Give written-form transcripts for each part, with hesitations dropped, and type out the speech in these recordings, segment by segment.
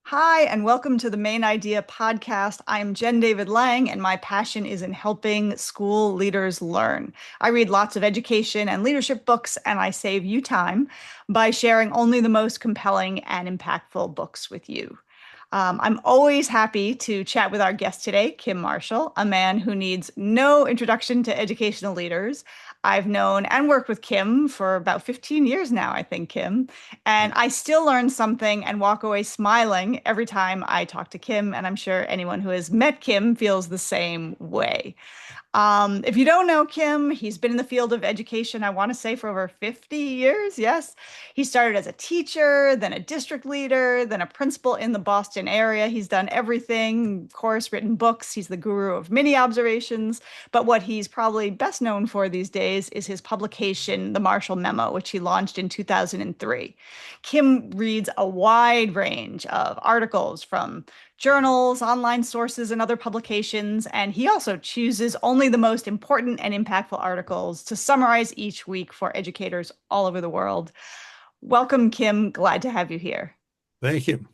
Hi, and welcome to the Main Idea podcast. I'm Jen David Lang, and my passion is in helping school leaders learn. I read lots of education and leadership books, and I save you time by sharing only the most compelling and impactful books with you. I'm always happy to chat with our guest today, Kim Marshall, a man who needs no introduction to educational leaders. I've known and worked with Kim for about 15 years now, I think, Kim. And I still learn something and walk away smiling every time I talk to Kim. And I'm sure anyone who has met Kim feels the same way. If you don't know Kim, he's been in the field of education, I want to say, for over 50 years. Yes. He started as a teacher, then a district leader, then a principal in the Boston area. He's done everything, of course, written books. He's the guru of mini observations. But what he's probably best known for these days is his publication, The Marshall Memo, which he launched in 2003. Kim reads a wide range of articles from journals, online sources, and other publications. And he also chooses only the most important and impactful articles to summarize each week for educators all over the world. Welcome, Kim. Glad to have you here. Thank you.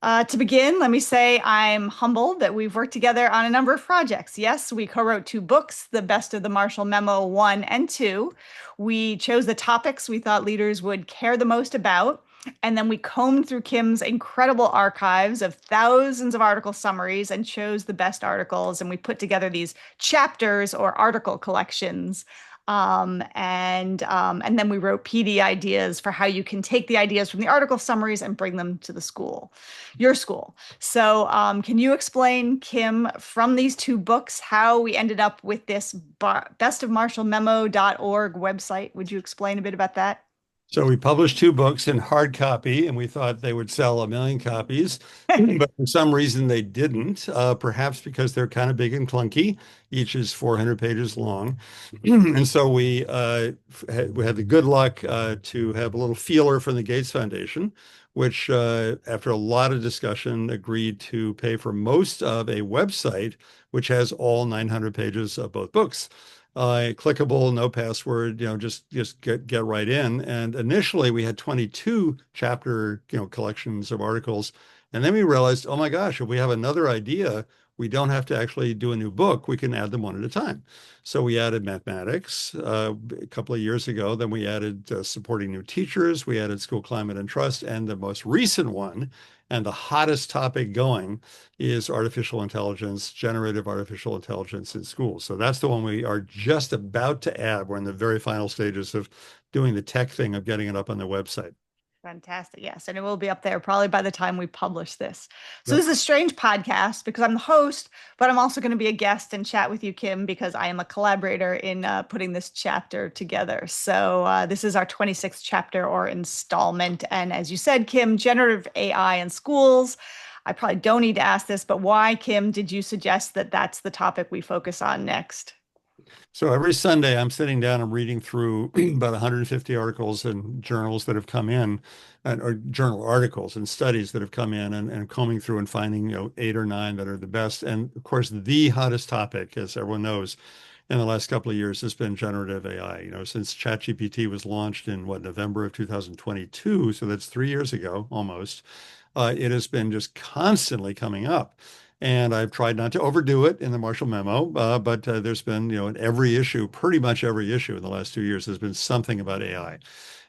To begin, let me say I'm humbled that we've worked together on a number of projects. Yes, we co-wrote two books, The Best of the Marshall Memo 1 and 2. We chose the topics we thought leaders would care the most about. And then we combed through Kim's incredible archives of thousands of article summaries and chose the best articles. And we put together these chapters or article collections. And then we wrote PD ideas for how you can take the ideas from the article summaries and bring them to the school, your school. So, can you explain, Kim, from these two books, how we ended up with this bestofmarshallmemo.org website? Would you explain a bit about that? So we published two books in hard copy, and we thought they would sell 1 million copies, but for some reason they didn't. Perhaps because they're kind of big and clunky. Each is 400 pages long, and so we had the good luck to have a little feeler from the Gates Foundation, which, after a lot of discussion, agreed to pay for most of a website which has all 900 pages of both books. Clickable, no password, just get right in. And initially we had 22 chapter, collections of articles. And then we realized, oh my gosh, if we have another idea, we don't have to actually do a new book. We can add them one at a time. So we added mathematics a couple of years ago. Then we added supporting new teachers. We added school climate and trust. And the most recent one, and the hottest topic going, is artificial intelligence, generative artificial intelligence in schools. So that's the one we are just about to add. We're in the very final stages of doing the tech thing of getting it up on the website. Fantastic. Yes. And it will be up there probably by the time we publish this. So Yep. this is a strange podcast because I'm the host, but I'm also going to be a guest and chat with you, Kim, because I am a collaborator in putting this chapter together. So this is our 26th chapter or installment. And as you said, Kim, generative AI in schools. I probably don't need to ask this, but why, Kim, did you suggest that that's the topic we focus on next? So every Sunday, I'm sitting down and reading through about 150 articles and journals that have come in, or journal articles and studies that have come in, and combing through and finding, 8 or 9 that are the best. And of course, the hottest topic, as everyone knows, in the last couple of years has been generative AI. Since ChatGPT was launched in November of 2022, so that's 3 years ago almost, it has been just constantly coming up. And I've tried not to overdo it in the Marshall Memo, but there's been, in every issue, pretty much every issue in the last 2 years, there's been something about AI.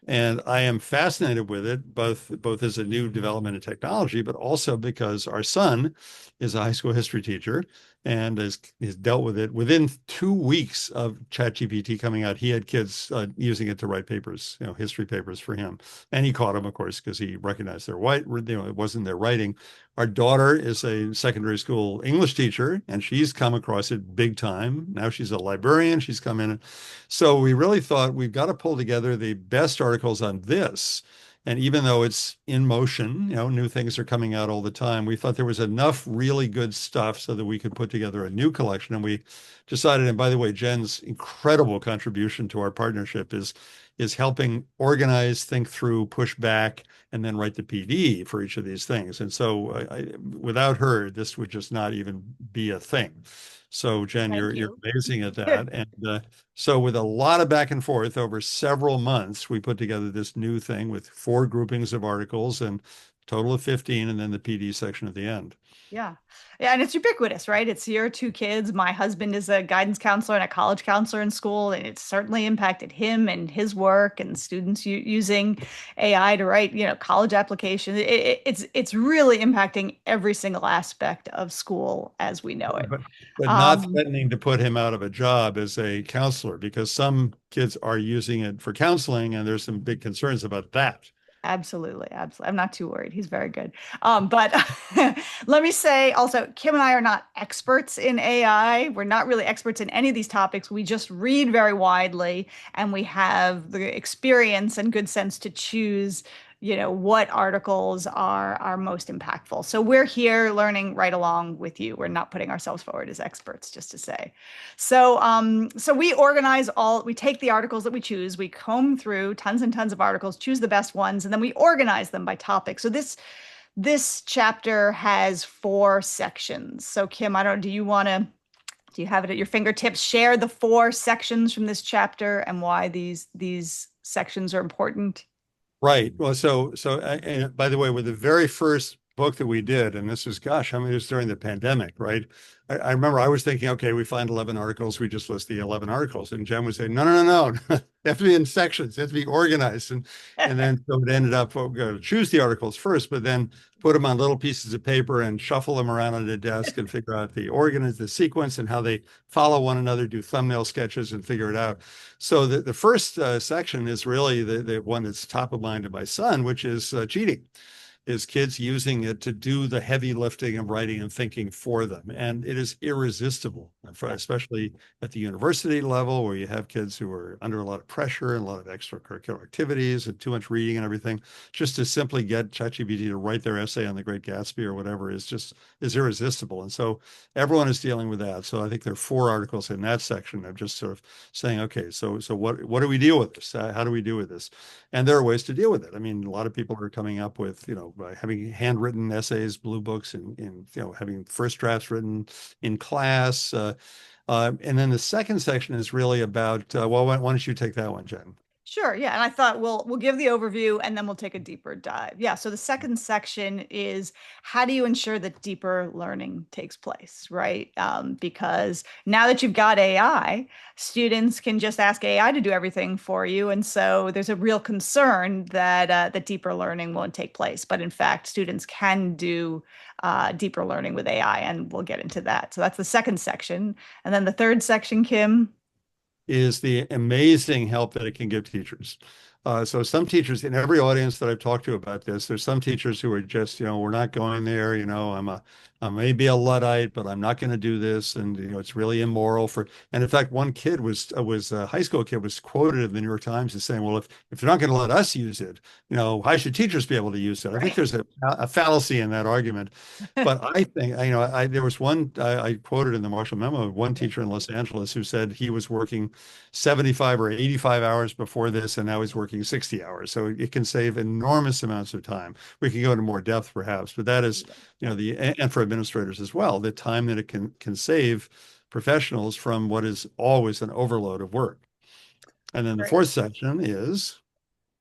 And I am fascinated with it, both as a new development in technology, but also because our son is a high school history teacher and has dealt with it. Within 2 weeks of ChatGPT coming out, he had kids using it to write papers, history papers for him. And he caught them, of course, because he recognized their white, it wasn't their writing. Our daughter is a secondary school English teacher, and she's come across it big time. Now she's a librarian. She's come in. So we really thought we've got to pull together the best articles on this. And even though it's in motion, new things are coming out all the time, we thought there was enough really good stuff so that we could put together a new collection. And we decided, and by the way, Jen's incredible contribution to our partnership is helping organize, think through, push back, and then write the PD for each of these things. And so without her, this would just not even be a thing. So Jen, Thank you're you. amazing at that. And so with a lot of back and forth over several months, we put together this new thing with 4 groupings of articles and total of 15, and then the PD section at the end. Yeah. Yeah. And it's ubiquitous, right? It's your two kids. My husband is a guidance counselor and a college counselor in school, and it's certainly impacted him and his work and students using AI to write, college applications. It's really impacting every single aspect of school as we know it. But not Um, threatening to put him out of a job as a counselor because some kids are using it for counseling, and there's some big concerns about that. Absolutely, absolutely. I'm not too worried. He's very good. But let me say also, Kim and I are not experts in AI. We're not really experts in any of these topics. We just read very widely, and we have the experience and good sense to choose, what articles are most impactful. So we're here learning right along with you. We're not putting ourselves forward as experts, just to say. So we take the articles that we choose, we comb through tons and tons of articles, choose the best ones, and then we organize them by topic. So this chapter has 4 sections. So Kim, I don't, do you have it at your fingertips? Share the 4 sections from this chapter and why these sections are important. Right. Well, and by the way, with the very first book that we did, and this was, gosh, I mean, it was during the pandemic, right? I remember I was thinking, okay, we find 11 articles, we just list the 11 articles. And Jen would say, no, no, no, no. They have to be in sections, they have to be organized. And then so it ended up, we're going to choose the articles first, but then put them on little pieces of paper and shuffle them around on the desk and figure out the sequence and how they follow one another, do thumbnail sketches and figure it out. So the first section is really the one that's top of mind to my son, which is cheating, is kids using it to do the heavy lifting of writing and thinking for them. And it is irresistible, especially at the university level where you have kids who are under a lot of pressure and a lot of extracurricular activities and too much reading and everything. Just to simply get ChatGPT to write their essay on the Great Gatsby or whatever is irresistible. And so everyone is dealing with that. So I think there are 4 articles in that section of just sort of saying, okay, so what do we deal with this? How do we deal with this? And there are ways to deal with it. I mean, a lot of people are coming up with, by having handwritten essays, blue books, and having first drafts written in class. And then the second section is really about, well, why don't you take that one, Jen? Sure, yeah. And I thought we'll give the overview and then we'll take a deeper dive. Yeah, so the second section is how do you ensure that deeper learning takes place, right? Because now that you've got AI, students can just ask AI to do everything for you, and so there's a real concern that deeper learning won't take place. But in fact, students can do deeper learning with AI, and we'll get into that. So that's the second section, and then the third section, Kim. Is the amazing help that it can give teachers. So some teachers in every audience that I've talked to about this, there's some teachers who are just, we're not going there. I may be a Luddite, but I'm not going to do this. And, it's really immoral and in fact, one kid was a high school kid was quoted in the New York Times as saying, well, if they're not going to let us use it, why should teachers be able to use it? I think Right. there's a fallacy in that argument. But I think, there was one, I quoted in the Marshall Memo, one teacher in Los Angeles who said he was working 75 or 85 hours before this, and now he's working 60 hours. So it can save enormous amounts of time. We can go into more depth perhaps, but that is, and for administrators as well, the time that it can save professionals from what is always an overload of work. And then the Great. fourth section is,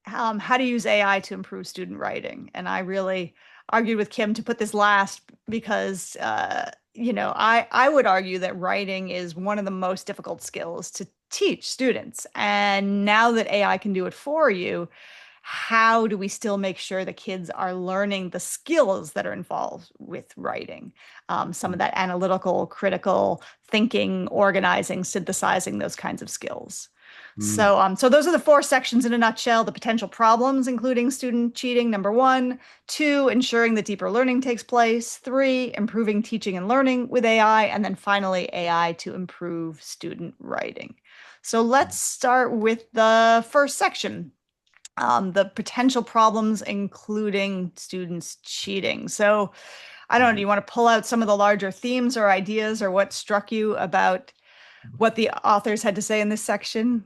How to use AI to improve student writing. And I really argued with Kim to put this last because, I would argue that writing is one of the most difficult skills to teach students. And now that AI can do it for you, how do we still make sure the kids are learning the skills that are involved with writing? Some of that analytical, critical thinking, organizing, synthesizing, those kinds of skills. mm, So those are the 4 sections in a nutshell. The potential problems, including student cheating, number 1. 2, ensuring that deeper learning takes place. 3, improving teaching and learning with AI. And then finally, AI to improve student writing. So let's start with the first section, the potential problems, including students cheating. So I don't know, do you want to pull out some of the larger themes or ideas or what struck you about what the authors had to say in this section?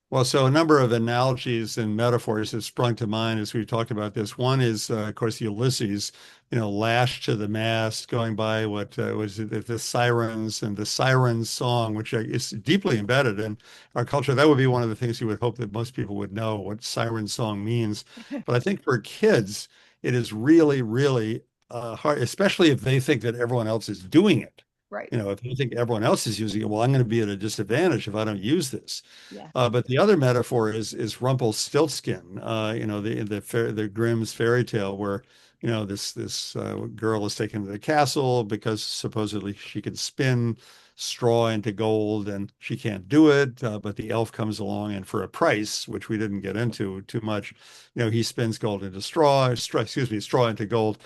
Well, so a number of analogies and metaphors have sprung to mind as we've talked about this. One is, of course, Ulysses, lashed to the mast, going by what was it, the sirens and the sirens song, which is deeply embedded in our culture. That would be one of the things you would hope that most people would know what siren song means. But I think for kids, it is really, really hard, especially if they think that everyone else is doing it. Right. If you think everyone else is using it, well, I'm going to be at a disadvantage if I don't use this. Yeah. But the other metaphor is Rumpelstiltskin, the Grimm's fairy tale where this girl is taken to the castle because supposedly she can spin straw into gold and she can't do it. But the elf comes along and for a price, which we didn't get into too much, he spins gold into straw into gold.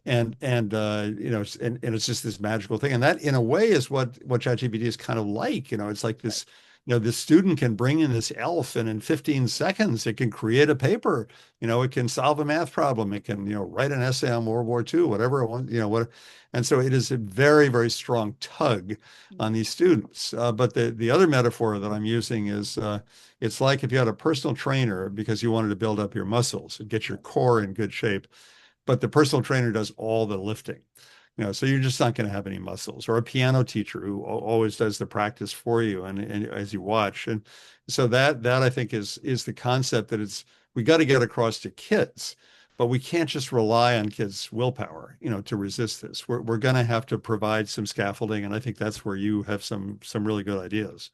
And it's just this magical thing. And that in a way is what ChatGPT is kind of like. It's like Right. this, this student can bring in this elf and in 15 seconds it can create a paper. It can solve a math problem. It can, write an essay on World War II, whatever it wants, what. And so it is a very, very strong tug on these students. But the other metaphor that I'm using is it's like if you had a personal trainer because you wanted to build up your muscles and get your core in good shape, but the personal trainer does all the lifting. So you're just not going to have any muscles, or a piano teacher who always does the practice for you and as you watch. And so that I think is the concept that we got to get across to kids, but we can't just rely on kids' willpower, to resist this. We're going to have to provide some scaffolding, and I think that's where you have some really good ideas.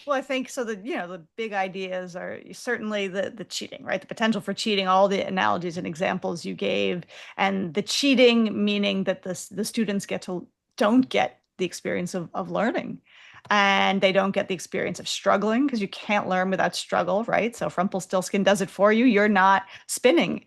Well, I think so. The big ideas are certainly the cheating, right? The potential for cheating, all the analogies and examples you gave, and the cheating meaning that the students don't get the experience of learning, and they don't get the experience of struggling because you can't learn without struggle, right? So if Rumpelstiltskin does it for you, you're not spinning.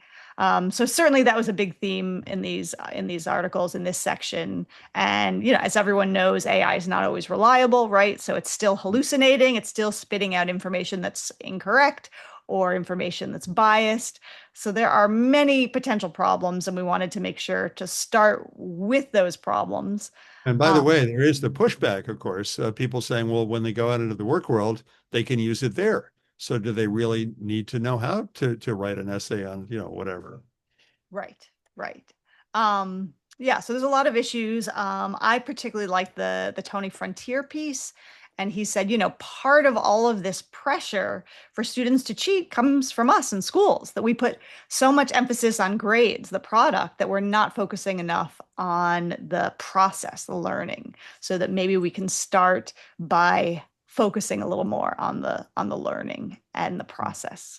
So certainly that was a big theme in these articles in this section. And as everyone knows, AI is not always reliable, right? So it's still hallucinating, it's still spitting out information that's incorrect or information that's biased. So there are many potential problems, and we wanted to make sure to start with those problems. And by the Um, way, there is the pushback, of course, people saying, well, when they go out into the work world, they can use it there. So do they really need to know how to write an essay on, whatever? Right, right. Yeah, so there's a lot of issues. I particularly like the Tony Frontier piece. And he said, part of all of this pressure for students to cheat comes from us in schools, that we put so much emphasis on grades, the product, that we're not focusing enough on the process, the learning, so that maybe we can start by focusing a little more on the learning and the process.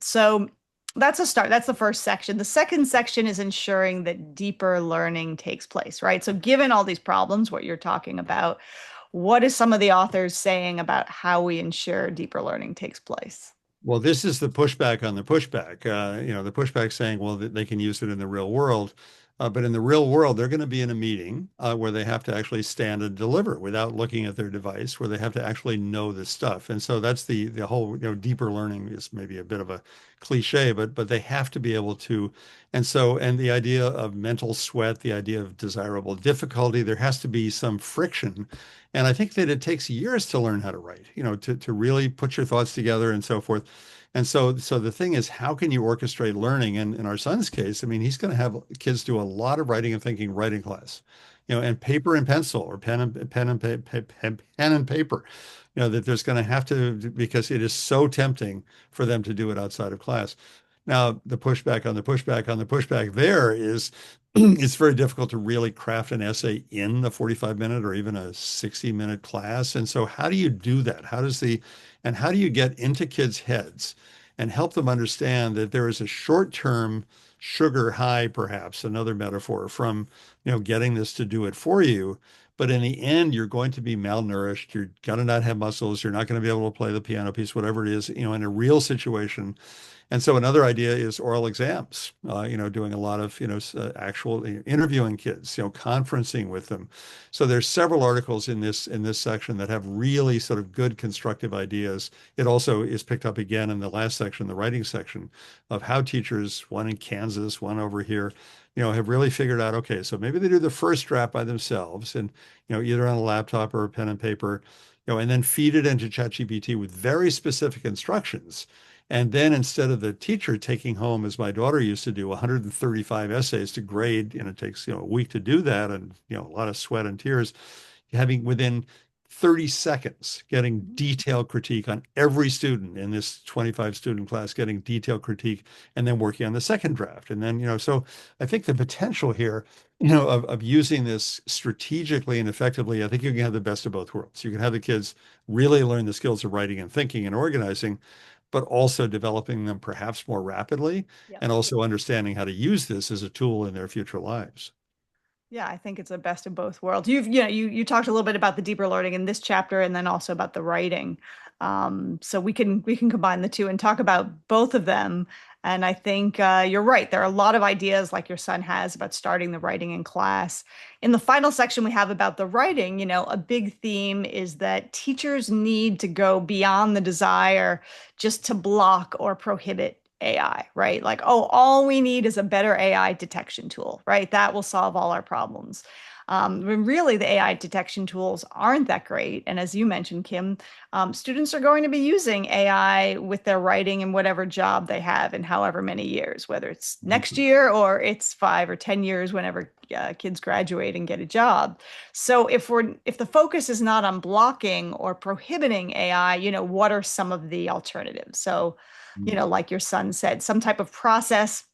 So that's a start. That's the first section. The second section is ensuring that deeper learning takes place, right? So, given all these problems, what you're talking about, what is some of the authors saying about how we ensure deeper learning takes place? Well, this is the pushback on the pushback. The pushback saying, well, they can use it in the real world. But in the real world, they're going to be in a meeting where they have to actually stand and deliver without looking at their device, where they have to actually know this stuff. And so that's the whole, deeper learning is maybe a bit of a cliche, but they have to be able to. And the idea of mental sweat, the idea of desirable difficulty, there has to be some friction. And I think that it takes years to learn how to write, to really put your thoughts together and so forth. And so the thing is, how can you orchestrate learning? And in our son's case, I mean, he's going to have kids do a lot of writing and thinking writing class, and paper and pencil or pen and paper, that there's going to have to, because it is so tempting for them to do it outside of class. Now, the pushback on the pushback on the pushback there is it's very difficult to really craft an essay in the 45-minute or even a 60-minute class. And so how do you do that? And how do you get into kids' heads and help them understand that there is a short-term sugar high, perhaps another metaphor from, getting this to do it for you. But in the end, you're going to be malnourished. You're going to not have muscles. You're not going to be able to play the piano piece, whatever it is, in a real situation. And so another idea is oral exams, doing a lot of, actual interviewing kids, conferencing with them. So there's several articles in this section that have really sort of good constructive ideas. It also is picked up again in the last section, the writing section, of how teachers, one in Kansas, one over here, have really figured out, okay, so maybe they do the first draft by themselves and, either on a laptop or a pen and paper, and then feed it into ChatGPT with very specific instructions. And then instead of the teacher taking home, as my daughter used to do, 135 essays to grade, and it takes, a week to do that and, a lot of sweat and tears, having within 30 seconds getting Mhm. detailed critique on every student in this 25 student class, getting detailed critique, and then working on the second draft. And then, so I think the potential here, of using this strategically and effectively, I think you can have the best of both worlds. You can have the kids really learn the skills of writing and thinking and organizing, but also developing them perhaps more rapidly Yeah. and also understanding how to use this as a tool in their future lives. Yeah, I think it's a best of both worlds. You talked a little bit about the deeper learning in this chapter, and then also about the writing. So we can combine the two and talk about both of them. And I think you're right. There are a lot of ideas, like your son has, about starting the writing in class. In the final section we have about the writing, a big theme is that teachers need to go beyond the desire just to block or prohibit AI, right? Like, oh, all we need is a better AI detection tool, right? That will solve all our problems. When really the AI detection tools aren't that great. And as you mentioned, Kim, students are going to be using AI with their writing in whatever job they have in however many years, whether it's next Mhm. year or it's 5 or 10 years whenever kids graduate and get a job. So if the focus is not on blocking or prohibiting AI, what are some of the alternatives? So like your son said, some type of process.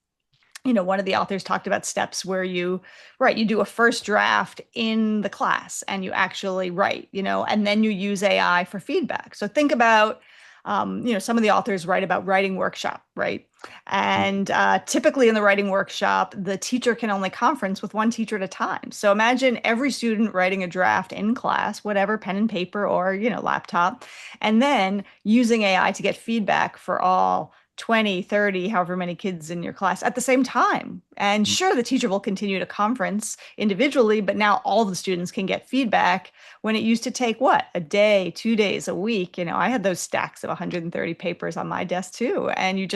One of the authors talked about steps where you do a first draft in the class and you actually write, and then you use AI for feedback. So think about, some of the authors write about writing workshop, right? And typically in the writing workshop, the teacher can only conference with one teacher at a time. So imagine every student writing a draft in class, whatever, pen and paper or, laptop, and then using AI to get feedback for all 20, 30, however many kids in your class at the same time. And sure, the teacher will continue to conference individually, but now all the students can get feedback when it used to take what? A day, 2 days, a week. I had those stacks of 130 papers on my desk too. And you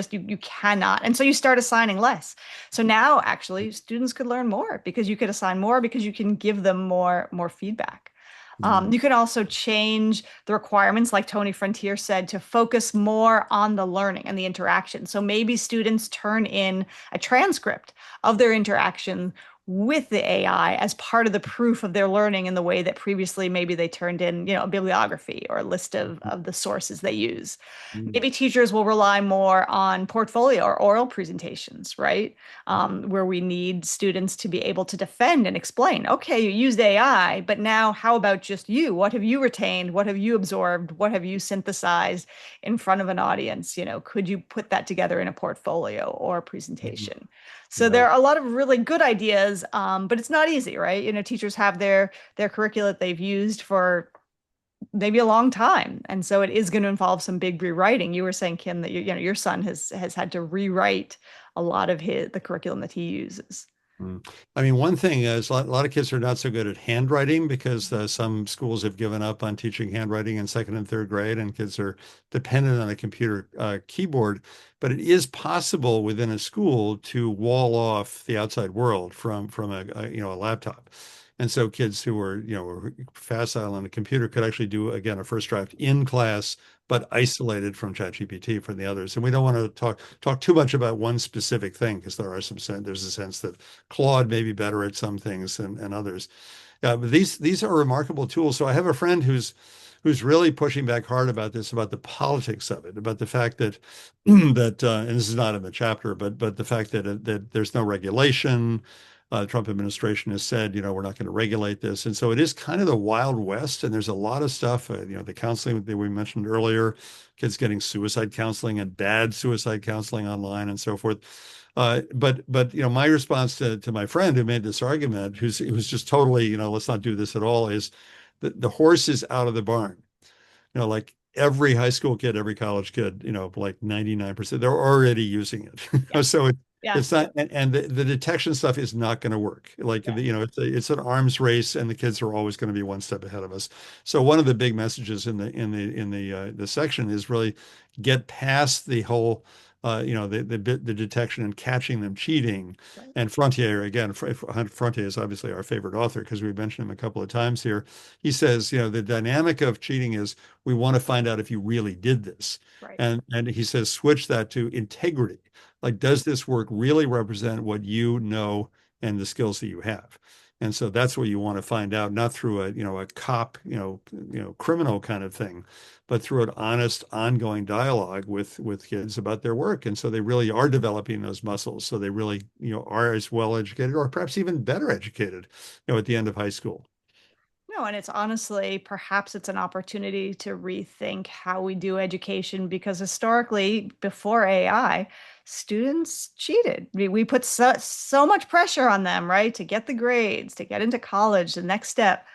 cannot. And so you start assigning less. So now actually students could learn more because you could assign more because you can give them more feedback. Mhm. You can also change the requirements, like Tony Frontier said, to focus more on the learning and the interaction. So maybe students turn in a transcript of their interaction with the AI as part of the proof of their learning in the way that previously maybe they turned in, a bibliography or a list of the sources they use. Mhm. Maybe teachers will rely more on portfolio or oral presentations, right? Where we need students to be able to defend and explain, okay, you used AI, but now how about just you? What have you retained? What have you absorbed? What have you synthesized in front of an audience? Could you put that together in a portfolio or a Mhm. presentation? So Yeah. there are a lot of really good ideas, but it's not easy, right? Teachers have their curricula that they've used for maybe a long time. And so it is going to involve some big rewriting. You were saying, Kim, that your son has had to rewrite a lot of the curriculum that he uses. Mm. I mean, one thing is a lot of kids are not so good at handwriting because some schools have given up on teaching handwriting in second and third grade, and kids are dependent on a computer keyboard. But it is possible within a school to wall off the outside world from a laptop. And so kids who were facile on a computer could actually do, again, a first draft in class, but isolated from ChatGPT from the others. And we don't want to talk too much about one specific thing because there's a sense that Claude may be better at some things and others. But these are remarkable tools. So I have a friend who's really pushing back hard about this, about the politics of it, about the fact that and this is not in the chapter, but the fact that there's no regulation. The Trump administration has said, we're not going to regulate this, and so it is kind of the Wild West. And there's a lot of stuff, the counseling that we mentioned earlier, kids getting suicide counseling and bad suicide counseling online and so forth. But my response to my friend who made this argument, who's just totally, let's not do this at all, is the horse is out of the barn. Like every high school kid, every college kid, like 99%, they're already using Yeah. it. So Yeah. it's not, and the detection stuff is not going to work. Like, Yeah. it's an arms race, and the kids are always going to be one step ahead of us. So one of the big messages in the section is really get past the whole, the detection and catching them cheating. Right. And Frontier, again, Frontier is obviously our favorite author because we mentioned him a couple of times here. He says, the dynamic of cheating is we want to find out if you really did this. Right. And he says, switch that to integrity. Like, does this work really represent what you know and the skills that you have? And so that's what you want to find out, not through a cop, criminal kind of thing, but through an honest, ongoing dialogue with kids about their work. And so they really are developing those muscles. So they really, are as well educated or perhaps even better educated, at the end of high school. No, and it's honestly, perhaps it's an opportunity to rethink how we do education because historically, before AI, students cheated. We put so much pressure on them, right, to get the grades, to get into college, the next step,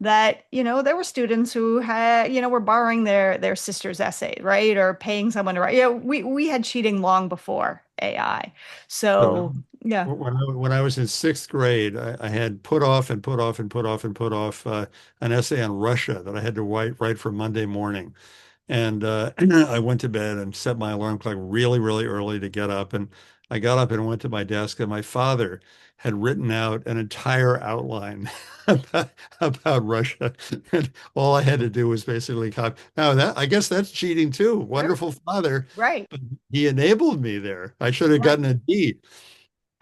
that, there were students who had, were borrowing their sister's essay, right, or paying someone to write. We had cheating long before AI. So So, yeah. when I was in sixth grade, I had put off and put off and put off and put off an essay on Russia that I had to write for Monday morning. And I went to bed and set my alarm clock really, really early to get up. And I got up and went to my desk, and my father had written out an entire outline about Russia. And all I had to do was basically copy. Now that I guess that's cheating too. Sure. Wonderful father, Right. but he enabled me there. I should have Right. gotten a D.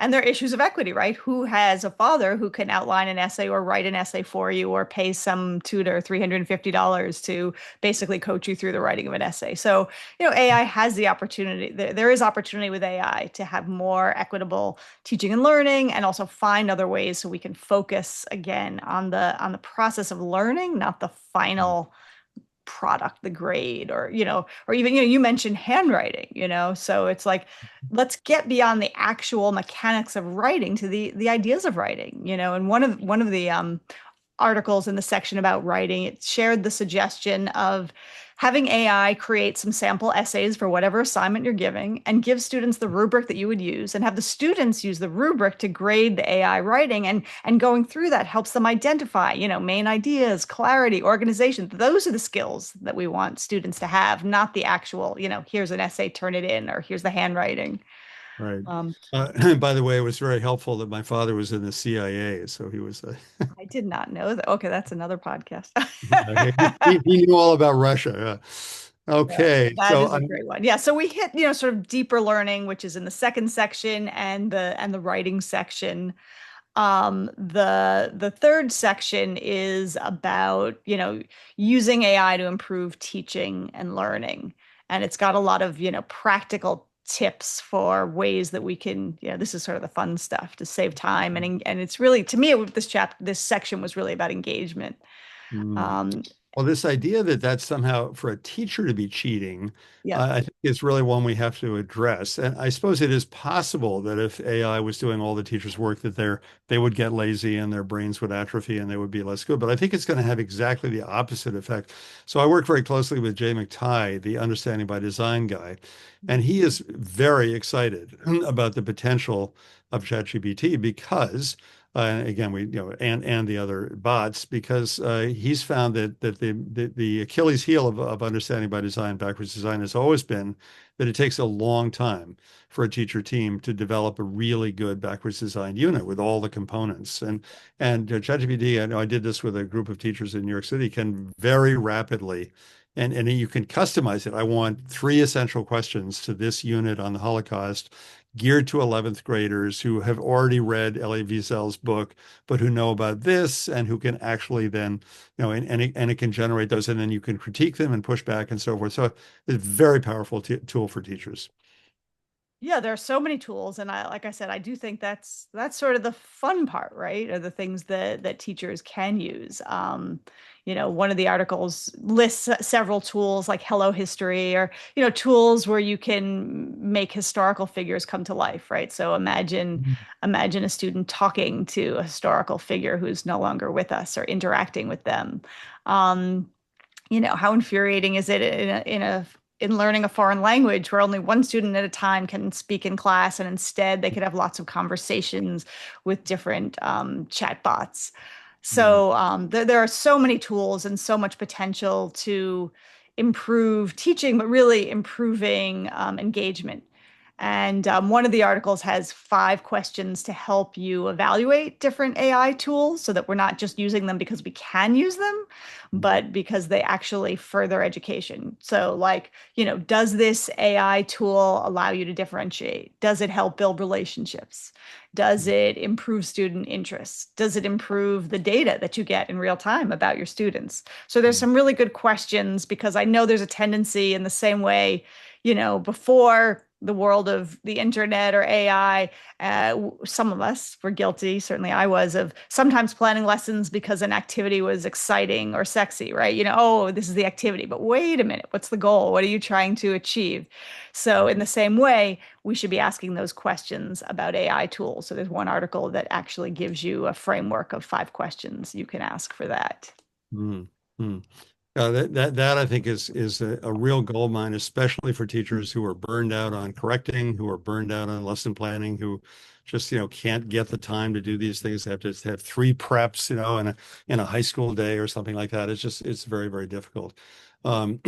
And there are issues of equity, right? Who has a father who can outline an essay or write an essay for you or pay some tutor $350 to basically coach you through the writing of an essay? So, AI has the opportunity. There is opportunity with AI to have more equitable teaching and learning and also find other ways so we can focus again on the process of learning, not the final product, the grade, or even, you mentioned handwriting, so it's like, let's get beyond the actual mechanics of writing to the ideas of writing, and one of the articles in the section about writing, it shared the suggestion of having AI create some sample essays for whatever assignment you're giving and give students the rubric that you would use and have the students use the rubric to grade the AI writing, and going through that helps them identify, main ideas, clarity, organization. Those are the skills that we want students to have, not the actual, here's an essay, turn it in, or here's the handwriting. Right. Um, By the way, it was very helpful that my father was in the CIA, so he was. I did not know that. Okay, that's another podcast. He knew all about Russia. Yeah. Yeah, Okay, that so is a great one. Yeah, so we hit, sort of deeper learning, which is in the second section and the writing section. The third section is about, using AI to improve teaching and learning. And it's got a lot of, practical tips for ways that we can, this is sort of the fun stuff to save time. And it's really, to me, this section was really about engagement. mm. Um, Well, this idea that that's somehow for a teacher to be cheating, yeah. I think is really one we have to address. And I suppose it is possible that if AI was doing all the teachers' work, that they would get lazy and their brains would atrophy and they would be less good. But I think it's going to have exactly the opposite effect. So I work very closely with Jay McTighe, the Understanding by Design guy, and he is very excited about the potential of ChatGPT because again, and the other bots, because he's found that the Achilles heel of understanding by design, backwards design, has always been that it takes a long time for a teacher team to develop a really good backwards design unit with all the components. And ChatGPT, I know I did this with a group of teachers in New York City, can very rapidly. And you can customize it. I want three essential questions to this unit on the Holocaust geared to 11th graders who have already read Elie Wiesel's book, but who know about this and who can actually then, and it can generate those, and then you can critique them and push back and so forth. So it's a very powerful tool for teachers. Yeah, there are so many tools, and like I said, I do think that's sort of the fun part, right? Are the things that teachers can use. One of the articles lists several tools like Hello History, or tools where you can make historical figures come to life, right? So imagine a student talking to a historical figure who's no longer with us or interacting with them. Um, how infuriating is it in learning a foreign language where only one student at a time can speak in class, and instead they could have lots of conversations with different chat bots. Mm. So there are so many tools and so much potential to improve teaching, but really improving engagement. And one of the articles has 5 questions to help you evaluate different AI tools so that we're not just using them because we can use them, but because they actually further education. So, like, does this AI tool allow you to differentiate? Does it help build relationships? Does it improve student interest? Does it improve the data that you get in real time about your students? So, there's some really good questions because I know there's a tendency in the same way before the world of the internet or AI, some of us were guilty, certainly I was, of sometimes planning lessons because an activity was exciting or sexy, right? Oh, this is the activity, but wait a minute, what's the goal? What are you trying to achieve? So, in the same way, we should be asking those questions about AI tools. So, there's one article that actually gives you a framework of 5 questions you can ask for that. Mm, mm. That I think is a real gold mine, especially for teachers who are burned out on correcting, who are burned out on lesson planning, who just can't get the time to do these things. They have to have 3 preps, in a high school day or something like that. It's very, very difficult. And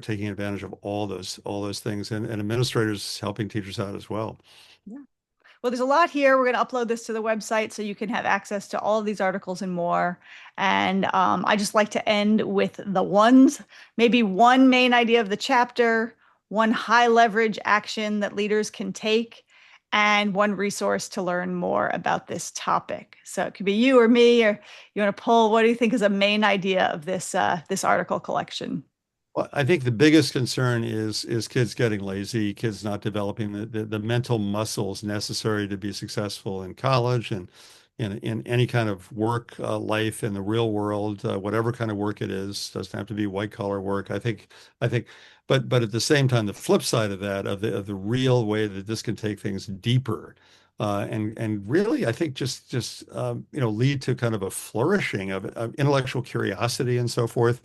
taking advantage of all those things, and administrators helping teachers out as well. Yeah. Well, there's a lot here. We're going to upload this to the website so you can have access to all of these articles and more. And I just like to end with the ones, maybe one main idea of the chapter, one high leverage action that leaders can take, and one resource to learn more about this topic. So it could be you or me, or you want to pull. What do you think is a main idea of this article collection? Well, I think the biggest concern is kids getting lazy, kids not developing the mental muscles necessary to be successful in college and in any kind of work life in the real world, whatever kind of work it is, doesn't have to be white collar work. I think, but at the same time, the flip side of that, of the real way that this can take things deeper, and really, I think just lead to kind of a flourishing of intellectual curiosity and so forth.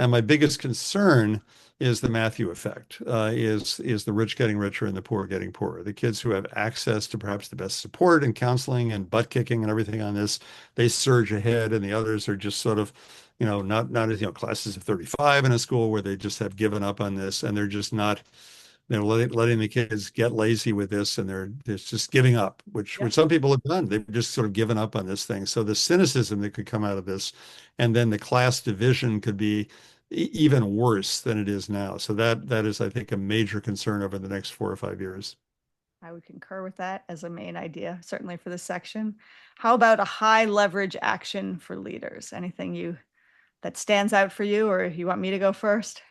And my biggest concern is the Matthew effect, is the rich getting richer and the poor getting poorer. The kids who have access to perhaps the best support and counseling and butt kicking and everything on this, they surge ahead, and the others are just sort of, not as, classes of 35 in a school where they just have given up on this, and they're just not, letting the kids get lazy with this, and they're just giving up, which some people have done. They've just sort of given up on this thing. So the cynicism that could come out of this, and then the class division could be even worse than it is now. So that is, I think, a major concern over the next 4 or 5 years. I would concur with that as a main idea, certainly for this section. How about a high leverage action for leaders? Anything that stands out for you, or you want me to go first?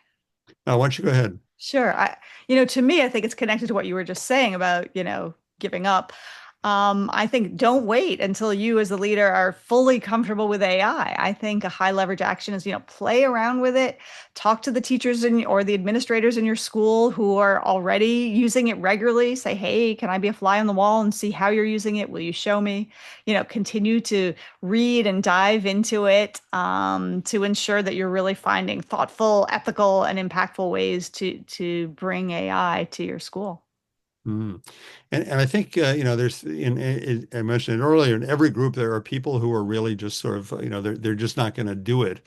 Now, why don't you go ahead? Sure. To me, I think it's connected to what you were just saying about, giving up. I think don't wait until you as the leader are fully comfortable with AI. I think a high leverage action is, play around with it, talk to the teachers or the administrators in your school who are already using it regularly. Say, hey, can I be a fly on the wall and see how you're using it? Will you show me? Continue to read and dive into it to ensure that you're really finding thoughtful, ethical, and impactful ways to bring AI to your school. Mm. And I think there's I mentioned it earlier, in every group there are people who are really just sort of they're just not going to do it,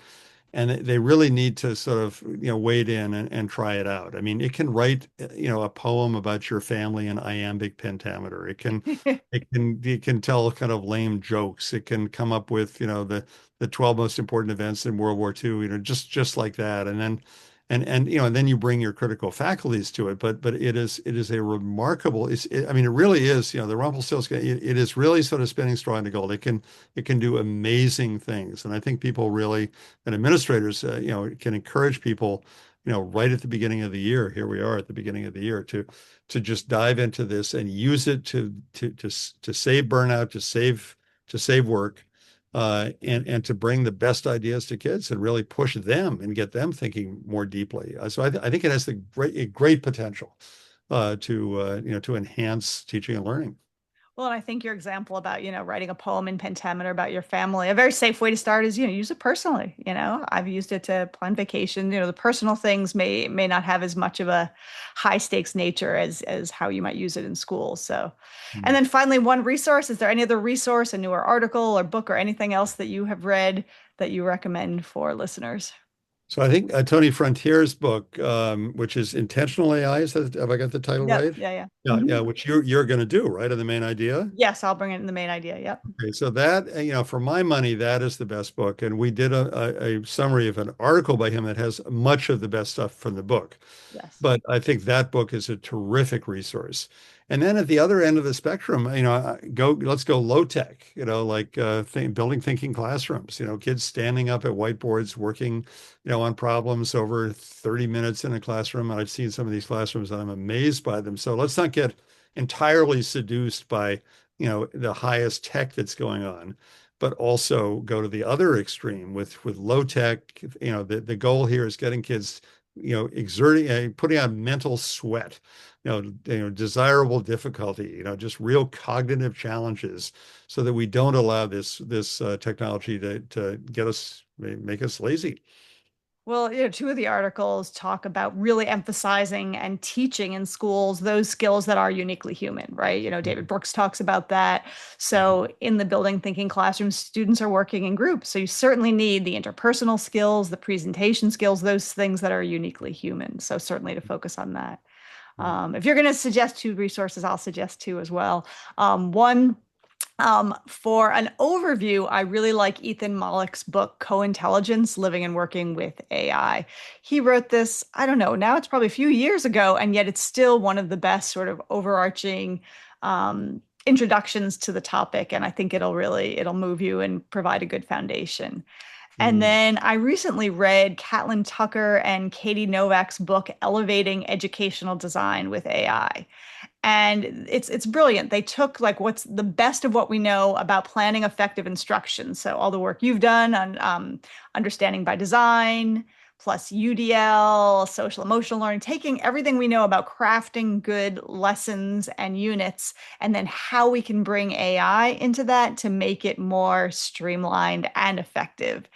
and they really need to sort of wade in and try it out. I mean, it can write a poem about your family in iambic pentameter. It can tell kind of lame jokes. It can come up with the 12 most important events in World War II, just like that, and then you bring your critical faculties to it. But it is a remarkable. I mean, it really is. The Rumpelstiltskin. It is really sort of spinning straw into gold. It can do amazing things, and I think people really, and administrators can encourage people right at the beginning of the year. Here we are at the beginning of the year to just dive into this and use it to save burnout, to save work, and to bring the best ideas to kids and really push them and get them thinking more deeply. So I think it has the great potential to enhance teaching and learning. Well, and I think your example about, writing a poem in pentameter about your family, a very safe way to start is, use it personally. I've used it to plan vacation. The personal things may not have as much of a high stakes nature as how you might use it in school. So, and Mm. then finally, one resource. Is there any other resource, a newer article or book or anything else that you have read that you recommend for listeners? So I think Tony Frontier's book, which is Intentional AI, have I got the title Yep. right? Yeah. Yeah. Yeah, Mhm. yeah, which you're going to do, right? Of the main idea. Yes, I'll bring it in the main idea. Yep. Okay, so that, for my money, that is the best book. And we did a summary of an article by him that has much of the best stuff from the book. Yes. But I think that book is a terrific resource. And then at the other end of the spectrum, let's go low tech, like building thinking classrooms, kids standing up at whiteboards, working, on problems over 30 minutes in a classroom. And I've seen some of these classrooms and I'm amazed by them. So let's not get entirely seduced by, the highest tech that's going on, but also go to the other extreme with low tech. The goal here is getting kids exerting, putting on mental sweat, desirable difficulty, just real cognitive challenges, so that we don't allow this technology to make us lazy. Well, two of the articles talk about really emphasizing and teaching in schools those skills that are uniquely human, right? David Brooks talks about that. So, in the building thinking classroom, students are working in groups. So, you certainly need the interpersonal skills, the presentation skills, those things that are uniquely human. So, certainly to focus on that. If you're going to suggest two resources, I'll suggest two as well. One, for an overview, I really like Ethan Mollick's book, Co-Intelligence, Living and Working with AI. He wrote this, I don't know, now it's probably a few years ago, and yet it's still one of the best sort of overarching introductions to the topic. And I think it'll move you and provide a good foundation. And Mm. then I recently read Catlin Tucker and Katie Novak's book, Elevating Educational Design with AI. And it's brilliant. They took like what's the best of what we know about planning effective instruction. So all the work you've done on understanding by design, plus UDL, social emotional learning, taking everything we know about crafting good lessons and units, and then how we can bring AI into that to make it more streamlined and effective.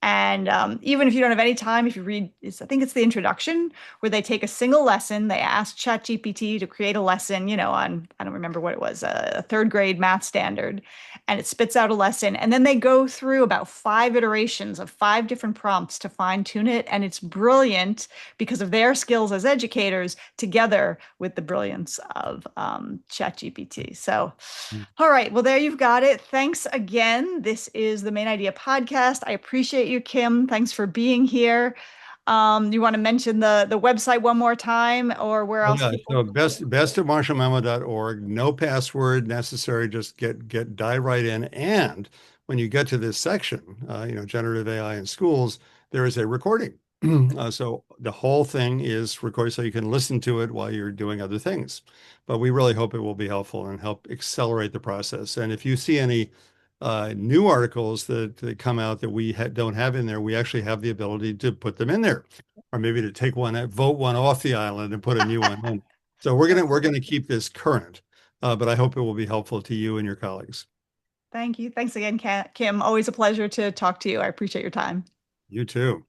And even if you don't have any time, if you read, I think it's the introduction where they take a single lesson, they ask ChatGPT to create a lesson, on, I don't remember what it was, a third grade math standard, and it spits out a lesson. And then they go through about 5 iterations of 5 different prompts to fine tune it. And it's brilliant because of their skills as educators together with the brilliance of ChatGPT. So, all right. Well, there you've got it. Thanks again. This is the Main Idea podcast. I appreciate you, Kim. Thanks for being here. You want to mention the website one more time or where else Yeah, people so can find at marshallmemo.org, no password necessary, just dive right in. And when you get to this section, generative AI in schools, there is a recording. So the whole thing is recorded so you can listen to it while you're doing other things. But we really hope it will be helpful and help accelerate the process. And if you see any new articles that come out that we don't have in there, we actually have the ability to put them in there, or maybe to vote one off the island and put a new one in. So we're gonna keep this current, but I hope it will be helpful to you and your colleagues. Thank you. Thanks again, Kim. Always a pleasure to talk to you. I appreciate your time. You too.